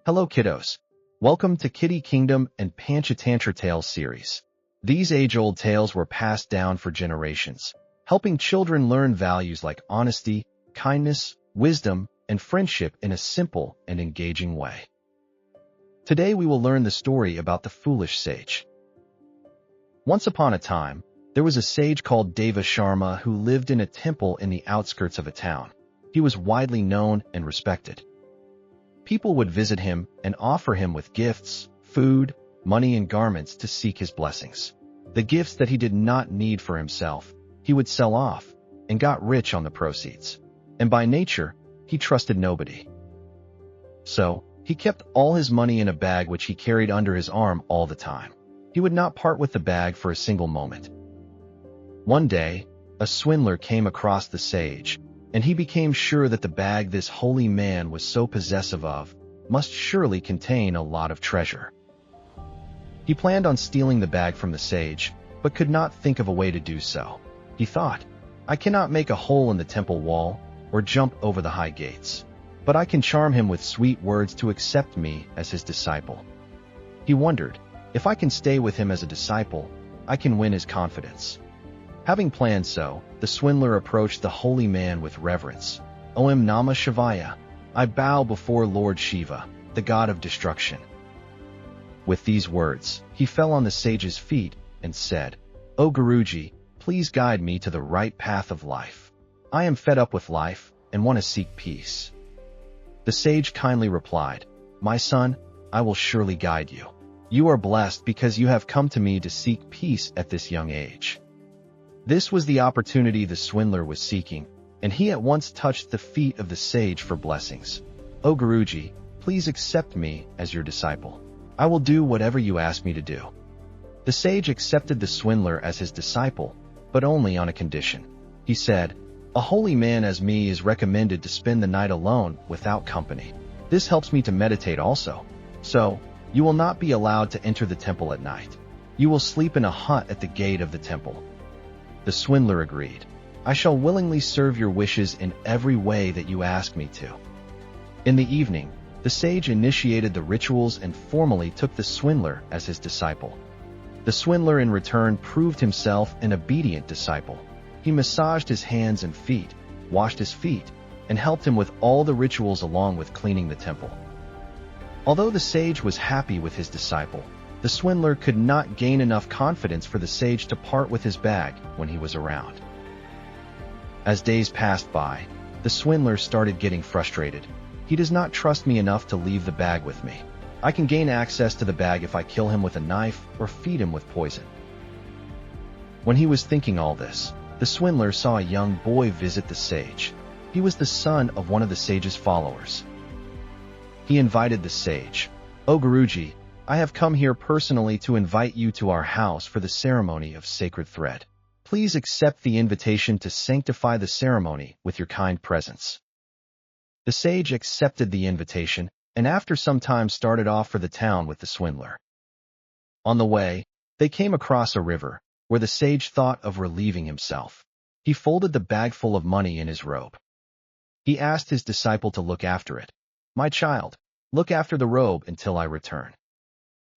Hello kiddos. Welcome to Kiddie Kingdom and Panchatantra Tales series. These age-old tales were passed down for generations, helping children learn values like honesty, kindness, wisdom, and friendship in a simple and engaging way. Today we will learn the story about the foolish sage. Once upon a time, there was a sage called Deva Sharma who lived in a temple in the outskirts of a town. He was widely known and respected. People would visit him and offer him with gifts, food, money, and garments to seek his blessings. The gifts that he did not need for himself, he would sell off and got rich on the proceeds. And by nature, he trusted nobody. So, he kept all his money in a bag which he carried under his arm all the time. He would not part with the bag for a single moment. One day, a swindler came across the sage, and he became sure that the bag this holy man was so possessive of must surely contain a lot of treasure. He planned on stealing the bag from the sage, but could not think of a way to do so. He thought, I cannot make a hole in the temple wall or jump over the high gates, but I can charm him with sweet words to accept me as his disciple. He wondered, if I can stay with him as a disciple, I can win his confidence. Having planned so, the swindler approached the holy man with reverence. Om Namah Shivaya, I bow before Lord Shiva, the god of destruction. With these words, he fell on the sage's feet and said, O Guruji, please guide me to the right path of life. I am fed up with life and want to seek peace. The sage kindly replied, My son, I will surely guide you. You are blessed because you have come to me to seek peace at this young age. This was the opportunity the swindler was seeking, and he at once touched the feet of the sage for blessings. O Guruji, please accept me as your disciple. I will do whatever you ask me to do. The sage accepted the swindler as his disciple, but only on a condition. He said, A holy man as me is recommended to spend the night alone without company. This helps me to meditate also. So, you will not be allowed to enter the temple at night. You will sleep in a hut at the gate of the temple. The swindler agreed. I shall willingly serve your wishes in every way that you ask me to. In the evening, the sage initiated the rituals and formally took the swindler as his disciple. The swindler in return proved himself an obedient disciple. He massaged his hands and feet, washed his feet, and helped him with all the rituals along with cleaning the temple. Although the sage was happy with his disciple, the swindler could not gain enough confidence for the sage to part with his bag when he was around. As days passed by, the swindler started getting frustrated. He does not trust me enough to leave the bag with me. I can gain access to the bag if I kill him with a knife or feed him with poison. When he was thinking all this, the swindler saw a young boy visit the sage. He was the son of one of the sage's followers. He invited the sage, O Guruji, I have come here personally to invite you to our house for the ceremony of sacred thread. Please accept the invitation to sanctify the ceremony with your kind presence. The sage accepted the invitation, and after some time started off for the town with the swindler. On the way, they came across a river, where the sage thought of relieving himself. He folded the bag full of money in his robe. He asked his disciple to look after it. My child, look after the robe until I return.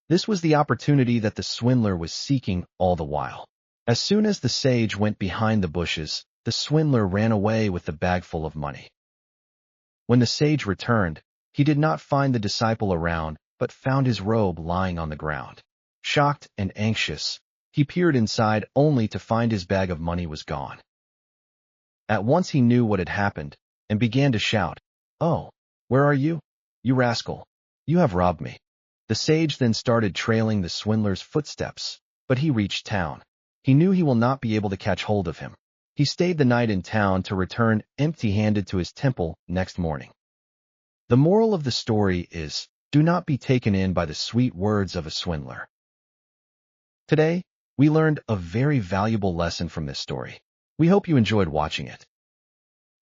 This was the opportunity that the swindler was seeking all the while. As soon as the sage went behind the bushes, the swindler ran away with the bag full of money. When the sage returned, he did not find the disciple around, but found his robe lying on the ground. Shocked and anxious, he peered inside only to find his bag of money was gone. At once he knew what had happened, and began to shout, Oh, where are you? You rascal! You have robbed me. The sage then started trailing the swindler's footsteps, but he reached town. He knew he will not be able to catch hold of him. He stayed the night in town to return empty-handed to his temple next morning. The moral of the story is, do not be taken in by the sweet words of a swindler. Today, we learned a very valuable lesson from this story. We hope you enjoyed watching it.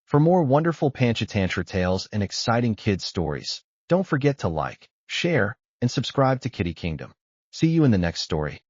For more wonderful Panchatantra tales and exciting kids stories, don't forget to like, share, and subscribe to Kiddie Kingdom. See you in the next story.